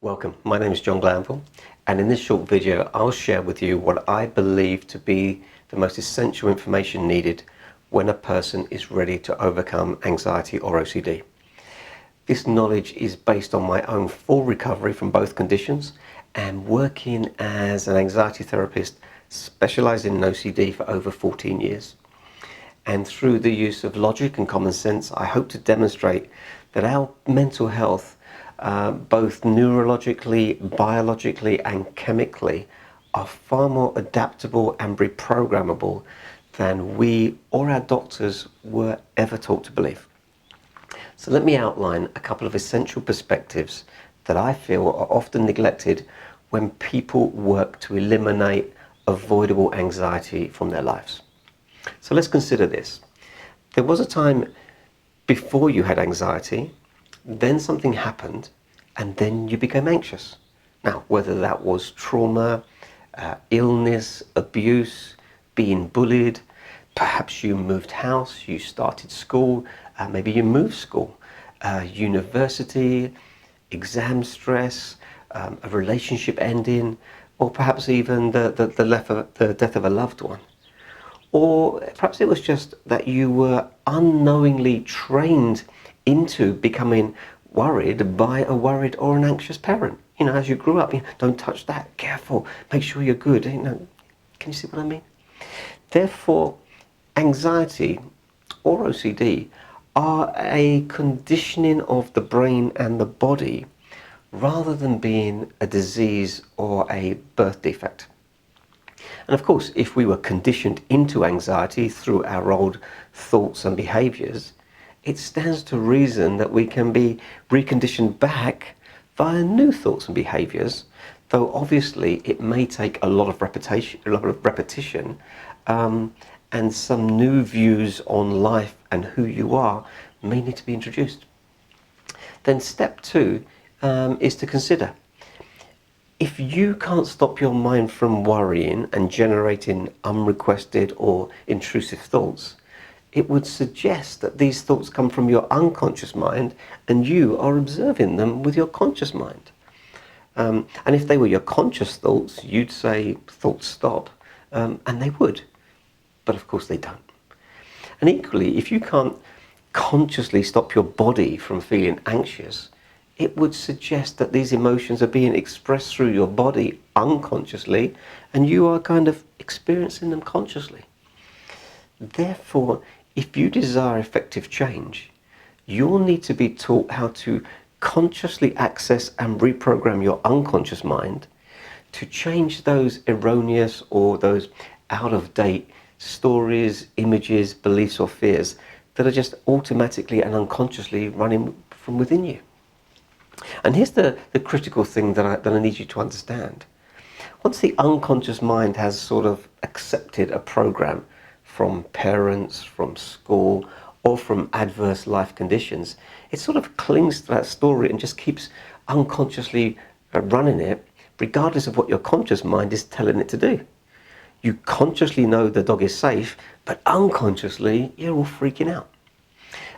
Welcome, my name is John Glanville, and in this short video I'll share with you what I believe to be the most essential information needed when a person is ready to overcome anxiety or OCD. This knowledge is based on my own full recovery from both conditions and working as an anxiety therapist specializing in OCD for over 14 years. And through the use of logic and common sense, I hope to demonstrate that our mental health, both neurologically, biologically, and chemically, are far more adaptable and reprogrammable than we or our doctors were ever taught to believe. So let me outline a couple of essential perspectives that I feel are often neglected when people work to eliminate avoidable anxiety from their lives. So let's consider this. There was a time before you had anxiety, then something happened, and then you became anxious. Now, whether that was trauma, illness, abuse, being bullied, perhaps you moved house, you started school, maybe you moved school, university, exam stress, a relationship ending, or perhaps even the death of a loved one. Or perhaps it was just that you were unknowingly trained into becoming worried by a worried or an anxious parent. You know, as you grew up, don't touch that, careful, make sure you're good. You know, can you see what I mean? Therefore, anxiety or OCD are a conditioning of the brain and the body rather than being a disease or a birth defect. And of course, if we were conditioned into anxiety through our old thoughts and behaviors, it stands to reason that we can be reconditioned back via new thoughts and behaviors, though obviously it may take a lot of repetition, and some new views on life and who you are may need to be introduced. Then step two is to consider, if you can't stop your mind from worrying and generating unrequested or intrusive thoughts, it would suggest that these thoughts come from your unconscious mind and you are observing them with your conscious mind. And if they were your conscious thoughts, you'd say, thoughts stop, and they would. But of course they don't. And equally, if you can't consciously stop your body from feeling anxious, it would suggest that these emotions are being expressed through your body unconsciously, and you are kind of experiencing them consciously. Therefore, if you desire effective change, you'll need to be taught how to consciously access and reprogram your unconscious mind to change those erroneous or those out-of-date stories, images, beliefs, or fears that are just automatically and unconsciously running from within you. And here's the critical thing that I need you to understand. Once the unconscious mind has sort of accepted a program from parents, from school, or from adverse life conditions, it sort of clings to that story and just keeps unconsciously running it, regardless of what your conscious mind is telling it to do. You consciously know the dog is safe, but unconsciously you're all freaking out.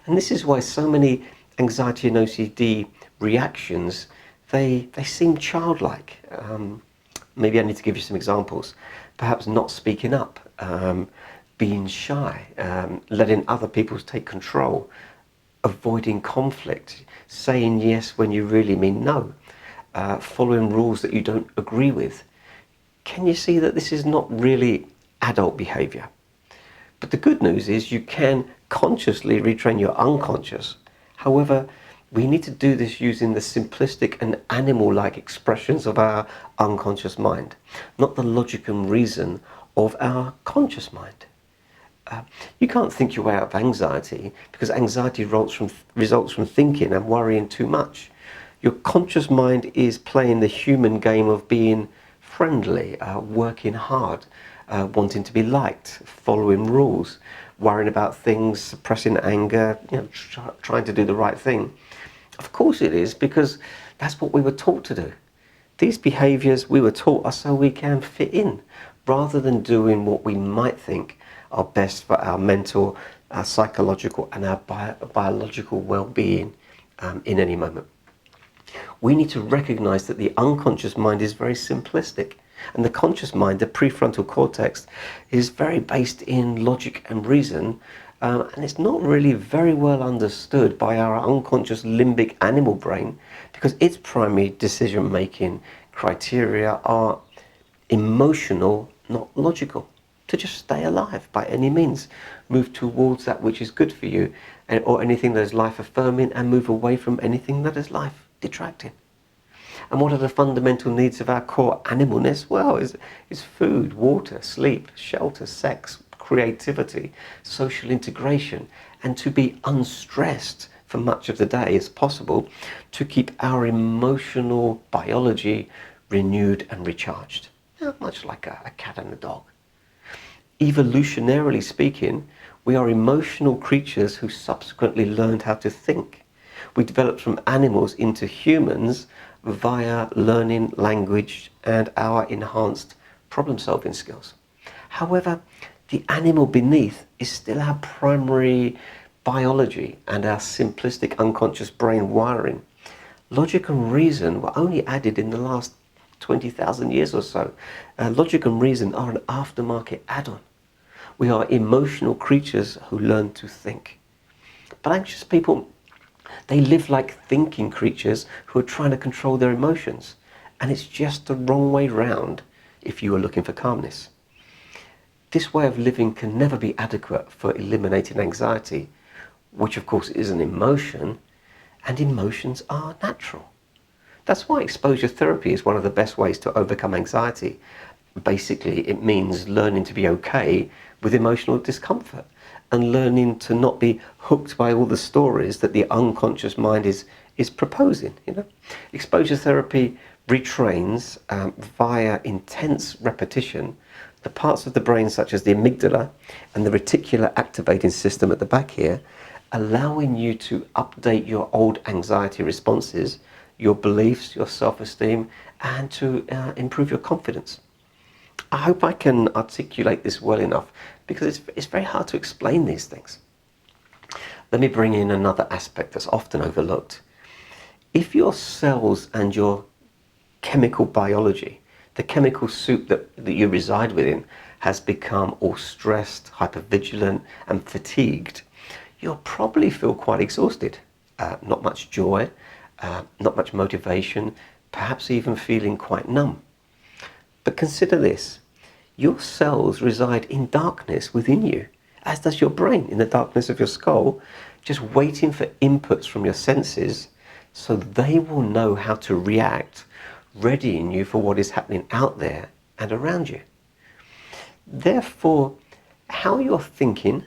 And this is why so many anxiety and OCD reactions, they seem childlike. Maybe I need to give you some examples. Perhaps not speaking up, being shy, letting other people take control, avoiding conflict, saying yes when you really mean no, following rules that you don't agree with. Can you see that this is not really adult behavior? But the good news is you can consciously retrain your unconscious. However, we need to do this using the simplistic and animal-like expressions of our unconscious mind, not the logic and reason of our conscious mind. You can't think your way out of anxiety because anxiety results from thinking and worrying too much. Your conscious mind is playing the human game of being friendly, working hard, wanting to be liked, following rules, worrying about things, suppressing anger, trying to do the right thing. Of course it is, because that's what we were taught to do. These behaviors we were taught are so we can fit in, rather than doing what we might think are best for our mental, our psychological, and our biological well-being in any moment. We need to recognize that the unconscious mind is very simplistic, and the conscious mind, the prefrontal cortex, is very based in logic and reason, and it's not really very well understood by our unconscious limbic animal brain, because its primary decision-making criteria are emotional, not logical. To just stay alive by any means, move towards that which is good for you, or anything that is life affirming, and move away from anything that is life detracting. And what are the fundamental needs of our core animalness? Well, is food, water, sleep, shelter, sex, creativity, social integration, and to be unstressed for much of the day as possible, to keep our emotional biology renewed and recharged. Much like a cat and a dog. Evolutionarily speaking, we are emotional creatures who subsequently learned how to think. We developed from animals into humans via learning language and our enhanced problem-solving skills. However, the animal beneath is still our primary biology and our simplistic unconscious brain wiring. Logic and reason were only added in the last 20,000 years or so. Logic and reason are an aftermarket add-on. We are emotional creatures who learn to think. But anxious people, they live like thinking creatures who are trying to control their emotions. And it's just the wrong way round if you are looking for calmness. This way of living can never be adequate for eliminating anxiety, which of course is an emotion, and emotions are natural. That's why exposure therapy is one of the best ways to overcome anxiety. Basically, it means learning to be okay with emotional discomfort and learning to not be hooked by all the stories that the unconscious mind is proposing. Exposure therapy retrains via intense repetition the parts of the brain such as the amygdala and the reticular activating system at the back here, allowing you to update your old anxiety responses, your beliefs, your self-esteem, and to improve your confidence. I hope I can articulate this well enough, because it's very hard to explain these things. Let me bring in another aspect that's often overlooked. If your cells and your chemical biology, the chemical soup that you reside within, has become all stressed, hypervigilant, and fatigued, you'll probably feel quite exhausted. Not much joy, not much motivation, perhaps even feeling quite numb. But consider this, your cells reside in darkness within you, as does your brain in the darkness of your skull, just waiting for inputs from your senses so they will know how to react, readying you for what is happening out there and around you. Therefore, how you're thinking,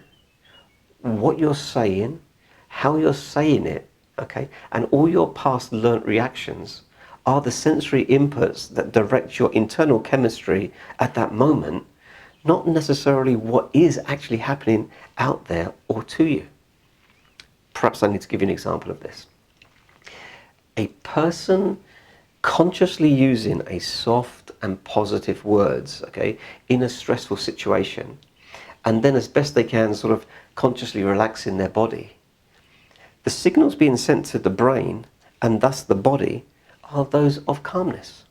what you're saying, how you're saying it, okay, and all your past learnt reactions are the sensory inputs that direct your internal chemistry at that moment, not necessarily what is actually happening out there or to you. Perhaps I need to give you an example of this. A person consciously using a soft and positive words, okay, in a stressful situation, and then as best they can sort of consciously relaxing their body, the signals being sent to the brain and thus the body are those of calmness.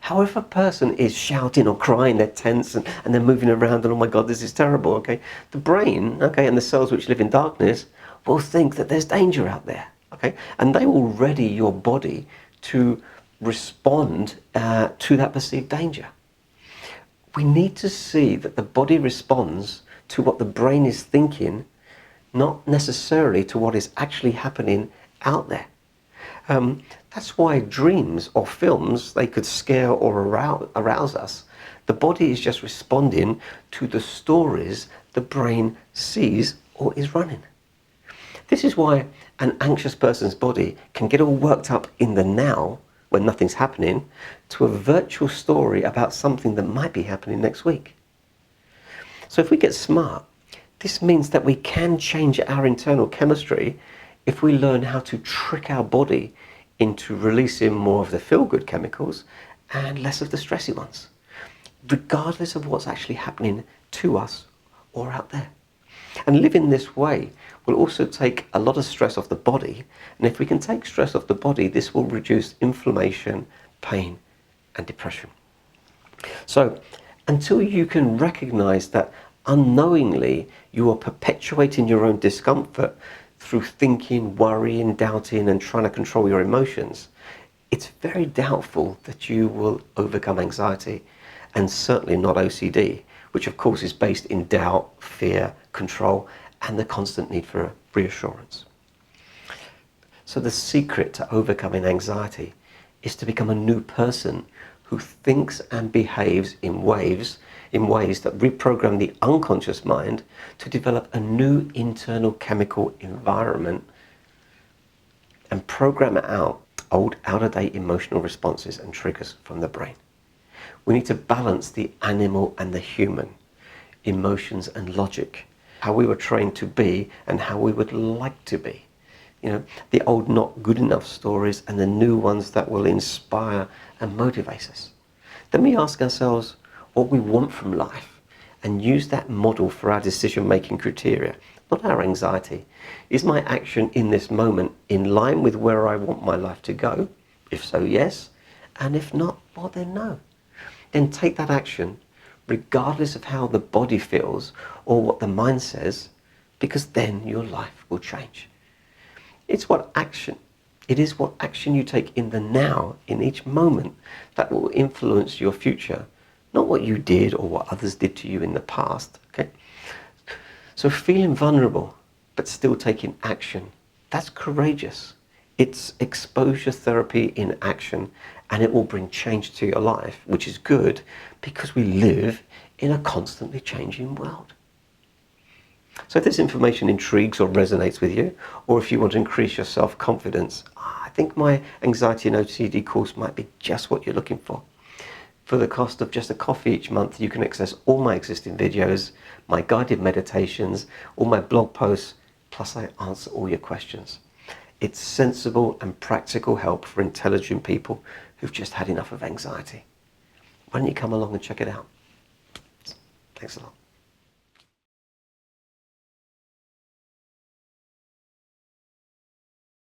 However, a person is shouting or crying, they're tense and they're moving around and oh my God, this is terrible, okay, the brain, okay, and the cells which live in darkness will think that there's danger out there, okay, and they will ready your body to respond to that perceived danger. We need to see that the body responds to what the brain is thinking, not necessarily to what is actually happening out there. That's why dreams or films, they could scare or arouse us. The body is just responding to the stories the brain sees or is running. This is why an anxious person's body can get all worked up in the now when nothing's happening to a virtual story about something that might be happening next week. So if we get smart, this means that we can change our internal chemistry if we learn how to trick our body into releasing more of the feel-good chemicals and less of the stressy ones, regardless of what's actually happening to us or out there. And living this way will also take a lot of stress off the body. And if we can take stress off the body, this will reduce inflammation, pain, and depression. So until you can recognize that unknowingly you are perpetuating your own discomfort through thinking, worrying, doubting, and trying to control your emotions, it's very doubtful that you will overcome anxiety, and certainly not OCD, which of course is based in doubt, fear, control, and the constant need for reassurance. So the secret to overcoming anxiety is to become a new person who thinks and behaves in ways that reprogram the unconscious mind to develop a new internal chemical environment and program out old, out-of-date emotional responses and triggers from the brain. We need to balance the animal and the human, emotions and logic, how we were trained to be and how we would like to be. You know, the old not good enough stories and the new ones that will inspire and motivate us. Then we ask ourselves what we want from life and use that model for our decision-making criteria, not our anxiety. Is my action in this moment in line with where I want my life to go? If so, yes. And if not, well then no. Then take that action regardless of how the body feels or what the mind says, because then your life will change. It is what action you take in the now, in each moment, that will influence your future, not what you did or what others did to you in the past. Okay? So feeling vulnerable, but still taking action, that's courageous. It's exposure therapy in action, and it will bring change to your life, which is good because we live in a constantly changing world. So if this information intrigues or resonates with you, or if you want to increase your self-confidence, I think my anxiety and OCD course might be just what you're looking for. For the cost of just a coffee each month, you can access all my existing videos, my guided meditations, all my blog posts, plus I answer all your questions. It's sensible and practical help for intelligent people who've just had enough of anxiety. Why don't you come along and check it out? Thanks a lot.